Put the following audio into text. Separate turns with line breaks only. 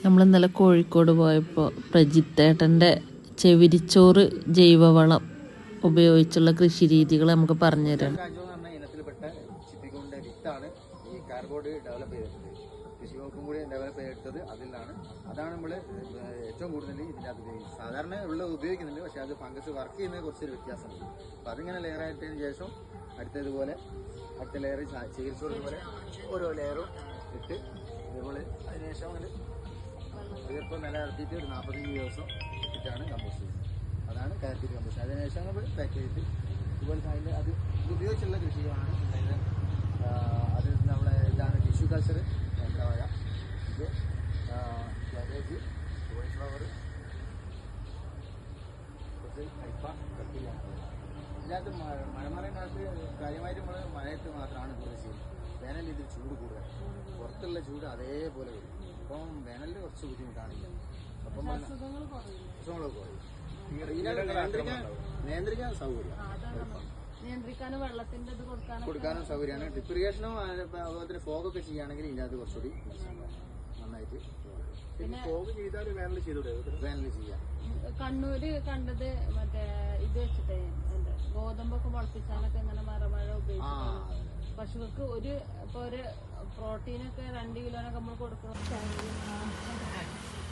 നമ്മൾ ഇന്നലെ കോഴിക്കോട് പോയപ്പോൾ പ്രജിത്തേട്ടൻ്റെ ചെവിരിച്ചോറ് ജൈവവളം ഉപയോഗിച്ചുള്ള കൃഷി രീതികൾ നമുക്ക് പറഞ്ഞു തരാം.
ഇനത്തിൽപ്പെട്ട ചിപ്പിക്കൊണ്ട് വിത്താണ് ഈ കാർബോർഡ് ഡെവലപ്പ് ചെയ്തിട്ടുള്ളത്. കൃഷി വകുപ്പും കൂടി ഡെവലപ്പ് ചെയ്തെടുത്തത് അതാണ് നമ്മൾ ഏറ്റവും കൂടുതൽ ഇതിൻ്റെ അത് ഉപയോഗിക്കുന്നത്. സാധാരണ ഉപയോഗിക്കുന്നുണ്ട്, പക്ഷേ അത് ഫംഗസ് വർക്ക് ചെയ്യുന്നത് കുറച്ചൊരു വ്യത്യാസമുണ്ട്. അപ്പോൾ അതിങ്ങനെ ലെയർ ആയിട്ടതിന് ശേഷം അടുത്ത ലെയർ ചികിത്സ പോലെ ഓരോ ലെയറും ഇട്ട് ഇതുപോലെ അതിനുശേഷം അങ്ങനെ ഇതിപ്പോൾ നിലനിർത്തിയിട്ട് ഒരു 45 ദിവസം ഇട്ടിട്ടാണ് കമ്പോസ്റ്റ് ചെയ്യുന്നത്. അതാണ് കാർബോർഡ് കമ്പോസ്റ്റ്. അതിനുശേഷം നമ്മൾ പാക്ക് ചെയ്തിട്ട് ഇതുപോലെ അതിൻ്റെ ഇത് ഉപയോഗിച്ചുള്ള കൃഷിയാണ്. അത് നമ്മളെ ഇതാണ് ടിഷ്യൂ കൾച്ചർ, നേന്ത്രവാഴ, ഇത് ക്യാബേജ്, കോളിഫ്ലവർ, കുറച്ച് കയ്പ, കത്തില്ല. ഇതിനകത്ത് മഴമറയിനകത്ത് കാര്യമായിട്ട് നമ്മൾ മഴയത്ത് മാത്രമാണ് കൂടുതൽ ചെയ്യുന്നത്. വേനലിൽ ഇതിൽ ചൂട് കൂടുതൽ, പുറത്തുള്ള ചൂട് അതേപോലെ വരും. അപ്പം വേനലിൽ കുറച്ച് ബുദ്ധിമുട്ടാണില്ല. അപ്പം അസുഖങ്ങളൊക്കെ കുറയും. നിയന്ത്രിക്കാൻ സൗകര്യം, കൊടുക്കാനും സൗകര്യമാണ്. ഡ്രിപ്പ് ഇറിഗേഷനും അതുപോലെ തന്നെ ഫോഗൊക്കെ ചെയ്യുകയാണെങ്കിൽ ഇതിനകത്ത് കുറച്ചുകൂടി നന്നായിട്ട് വേനൽ ചെയ്യാം.
കണ്ണൂര് കണ്ടത് മറ്റേ ഇത് വെച്ചിട്ടേ ഗോതമ്പൊക്കെ മുളപ്പിച്ചാലൊക്കെ ഇങ്ങനെ മഴ ഉപയോഗിച്ചു പശുക്കൾക്ക് ഒരു പ്രോട്ടീനൊക്കെ 2 കിലോനൊക്കെ നമ്മൾ കൊടുക്കണം.